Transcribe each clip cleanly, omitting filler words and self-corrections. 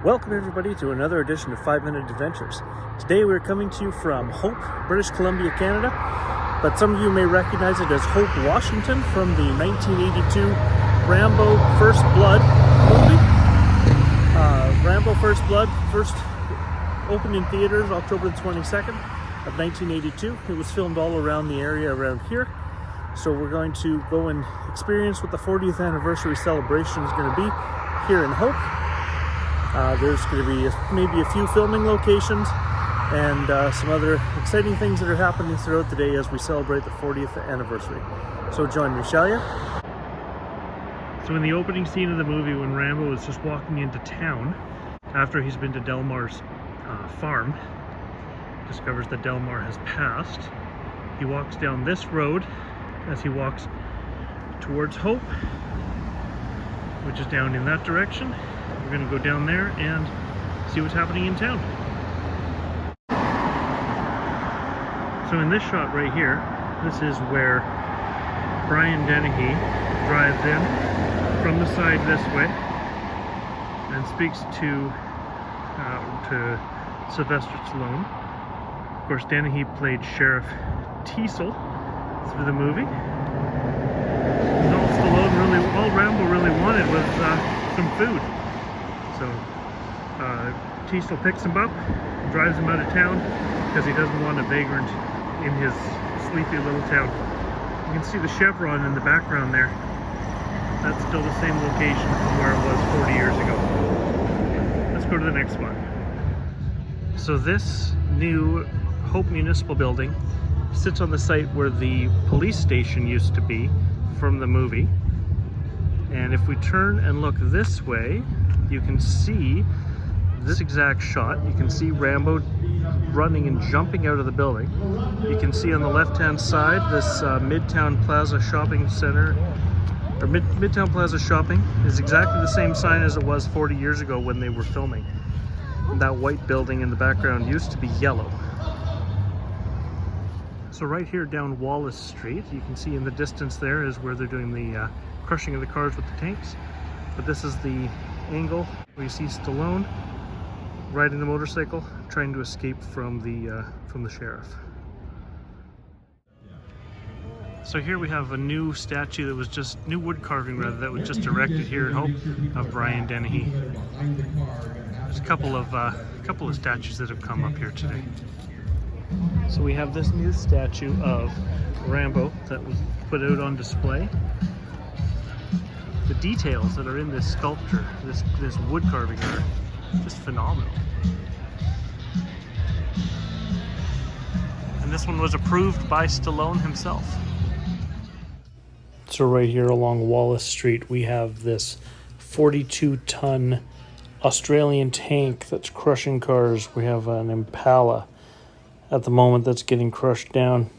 Welcome everybody to another edition of 5 Minute Adventures. Today we're coming to you from Hope, British Columbia, Canada, but some of you may recognize it as Hope, Washington from the 1982 Rambo First Blood movie. Rambo First Blood first opened in theaters October the 22nd of 1982. It was filmed all around the area around here. So we're going to go and experience what the 40th anniversary celebration is going to be here in Hope. There's going to be maybe a few filming locations and some other exciting things that are happening throughout the day as we celebrate the 40th anniversary. So join me, shall you? So in the opening scene of the movie, when Rambo is just walking into town after he's been to Delmar's farm, discovers that Delmar has passed, he walks down this road as he walks towards Hope, which is down in that direction. We're going to go down there and see what's happening in town. So in this shot right here, this is where Brian Dennehy drives in from the side this way and speaks to Sylvester Stallone. Of course, Dennehy played Sheriff Teasel through the movie. And all Rambo really wanted was some food. So Teasel picks him up, drives him out of town because he doesn't want a vagrant in his sleepy little town. You can see the chevron in the background there. That's still the same location from where it was 40 years ago. Let's go to the next one. So this new Hope Municipal Building sits on the site where the police station used to be from the movie. And if we turn and look this way, you can see this exact shot. You can see Rambo running and jumping out of the building. You can see on the left-hand side this Midtown Plaza shopping center, or Midtown Plaza shopping is exactly the same sign as it was 40 years ago when they were filming. And that white building in the background used to be yellow. So right here down Wallace Street, you can see in the distance there is where they're doing the crushing of the cars with the tanks. But this is the angle where you see Stallone riding the motorcycle, trying to escape from the sheriff. So here we have a new statue that was just, new wood carving rather, that was just erected here in Hope of Brian Dennehy. There's a couple of statues that have come up here today. So we have this new statue of Rambo that was put out on display. The details that are in this sculpture, this wood carving, are just phenomenal. And this one was approved by Stallone himself. So right here along Wallace Street, we have this 42-ton Australian tank that's crushing cars. We have an Impala at the moment that's getting crushed down.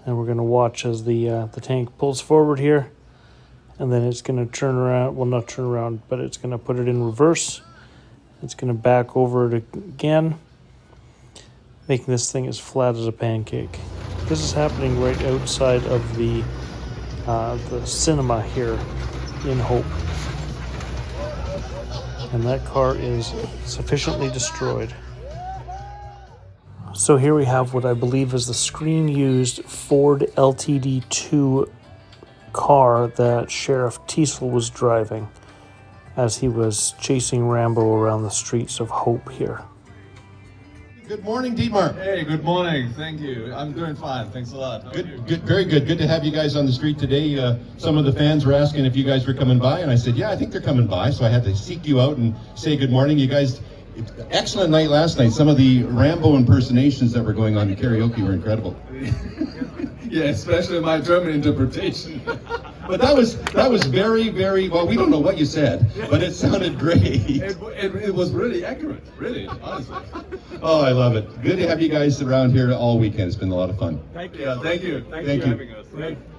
And we're going to watch as the tank pulls forward here. And then it's going to turn around, well, not turn around, but it's going to put it in reverse. It's going to back over it again, making this thing as flat as a pancake. This is happening right outside of the cinema here in Hope. And that car is sufficiently destroyed. So here we have what I believe is the screen-used Ford LTD2 car that Sheriff Teasel was driving as he was chasing Rambo around the streets of Hope here. Good morning, Dietmar. Hey, good morning. Thank you. I'm doing fine. Thanks a lot. Good, very good. Good to have you guys on the street today. Some of the fans were asking if you guys were coming by, and I said, yeah, I think they're coming by. So I had to seek you out and say good morning. You guys, excellent night last night. Some of the Rambo impersonations that were going on in karaoke were incredible. Yeah, especially my German interpretation. But that was very, very, well, we don't know what you said, but it sounded great. It was really accurate, really, honestly. Oh, I love it. Good to have you guys around here all weekend. It's been a lot of fun. Thank you. Yeah, thank you. Thanks for having us.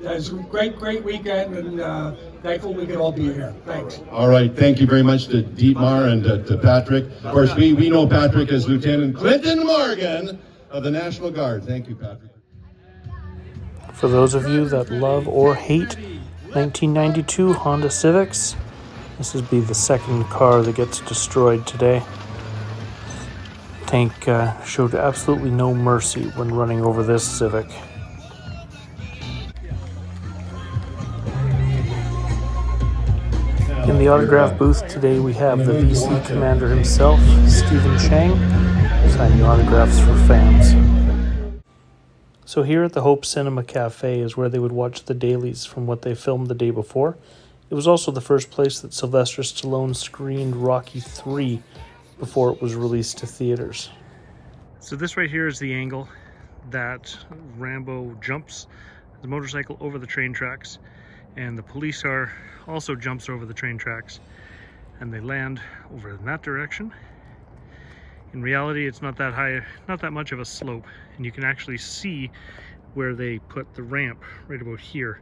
It's a great weekend, and thankful we could all be here. Thanks. All right. Thank you very much to Dietmar and to Patrick. Of course, we know Patrick as Lieutenant Clinton Morgan of the National Guard. Thank you, Patrick. For those of you that love or hate 1992 Honda Civics, This would be the second car that gets destroyed today. Tank showed absolutely no mercy when running over this Civic. In the autograph booth today we have the VC commander himself, Stephen Chang, signing autographs for fans. So here at the Hope Cinema Cafe is where they would watch the dailies from what they filmed the day before. It was also the first place that Sylvester Stallone screened Rocky III before it was released to theaters. So this right here is the angle that Rambo jumps the motorcycle over the train tracks, and the police car also jumps over the train tracks, and they land over in that direction. In reality, it's not that high, not that much of a slope, and you can actually see where they put the ramp right about here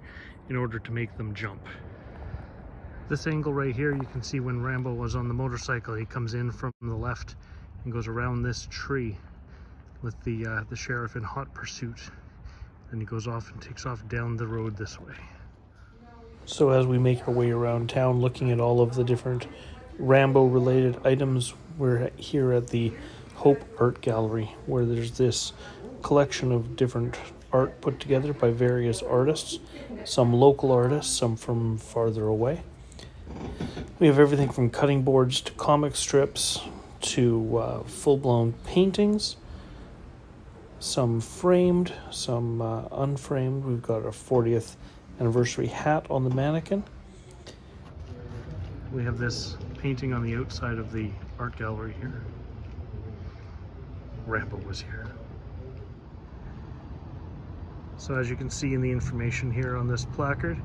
in order to make them jump. This angle right here, you can see when Rambo was on the motorcycle, he comes in from the left and goes around this tree with the sheriff in hot pursuit. Then he goes off and takes off down the road this way. So as we make our way around town looking at all of the different Rambo related items, we're here at the Hope Art Gallery, where there's this collection of different art put together by various artists, some local artists, some from farther away. We have everything from cutting boards to comic strips to full-blown paintings, some framed, some unframed. We've got a 40th anniversary hat on the mannequin. We have this painting on the outside of the art gallery here. Rambo was here. So as you can see in the information here on this placard,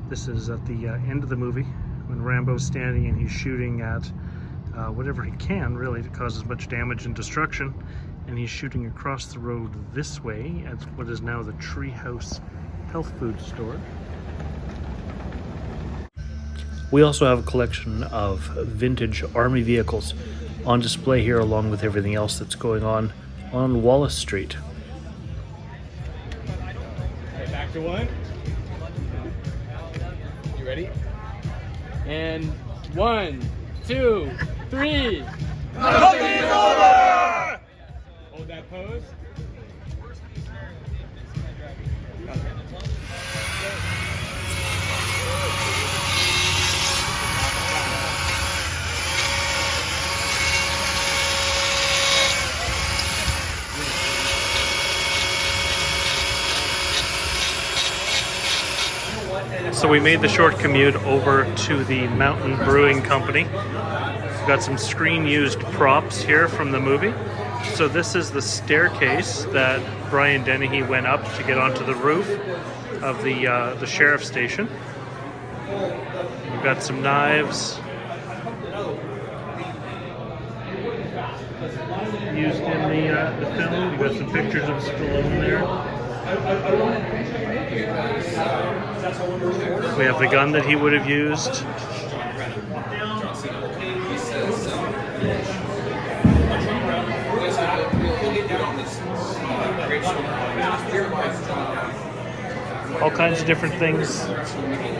this is at the end of the movie when Rambo's standing and he's shooting at whatever he can really to cause as much damage and destruction, and he's shooting across the road this way at what is now the Treehouse health food store. We also have a collection of vintage army vehicles on display here, along with everything else that's going on Wallace Street. Okay, back to one. You ready? And 1, 2, 3. Nothing is over! Hold that pose. So we made the short commute over to the Mountain Brewing Company. We've got some screen-used props here from the movie. So this is the staircase that Brian Dennehy went up to get onto the roof of the sheriff's station. We've got some knives used in the film. We've got some pictures of Stallone there. We have the gun that he would have used. All kinds of different things.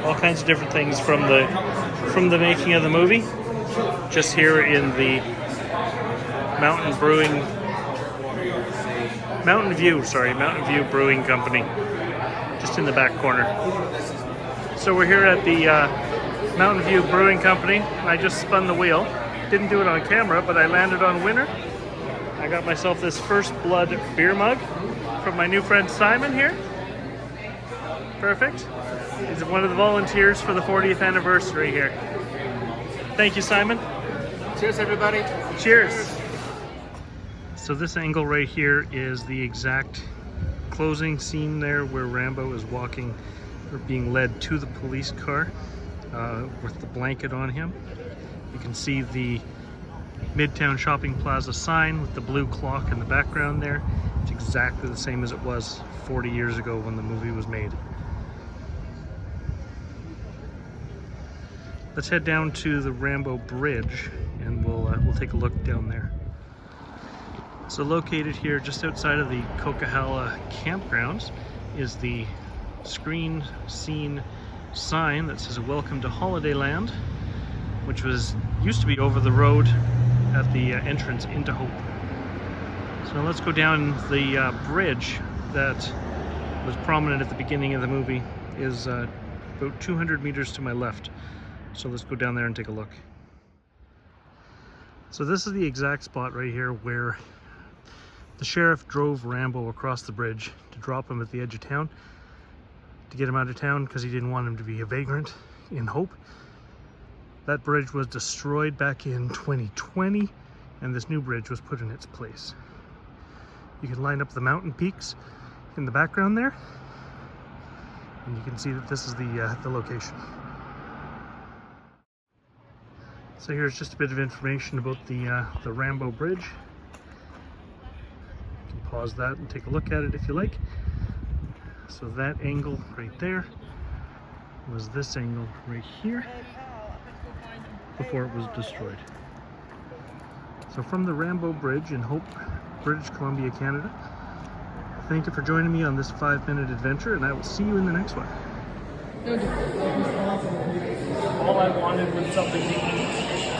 All kinds of different things from the making of the movie. Just here in the Mountain View Brewing Company, just in the back corner. So we're here at the Mountain View Brewing Company. I just spun the wheel. Didn't do it on camera, but I landed on winner. I got myself this First Blood beer mug from my new friend Simon here. Perfect. He's one of the volunteers for the 40th anniversary here. Thank you, Simon. Cheers, everybody. Cheers. So this angle right here is the exact closing scene there where Rambo is walking or being led to the police car with the blanket on him. You can see the Midtown Shopping Plaza sign with the blue clock in the background there. It's exactly the same as it was 40 years ago when the movie was made. Let's head down to the Rambo Bridge and we'll take a look down there. So located here just outside of the Coquihalla campgrounds is the screen sign that says "Welcome to Holidayland." which used to be over the road at the entrance into Hope. So let's go down the bridge that was prominent at the beginning of the movie. Is about 200 meters to my left. So let's go down there and take a look. So this is the exact spot right here where the sheriff drove Rambo across the bridge to drop him at the edge of town, to get him out of town because he didn't want him to be a vagrant in Hope. That bridge was destroyed back in 2020, and this new bridge was put in its place. You can line up the mountain peaks in the background there, and you can see that this is the location. So here's just a bit of information about the Rambo Bridge. You can pause that and take a look at it if you like. So that angle right there was this angle right here before it was destroyed. So from the Rambo Bridge in Hope, British Columbia, Canada, thank you for joining me on this 5-minute adventure, and I will see you in the next one. All I wanted was something to eat.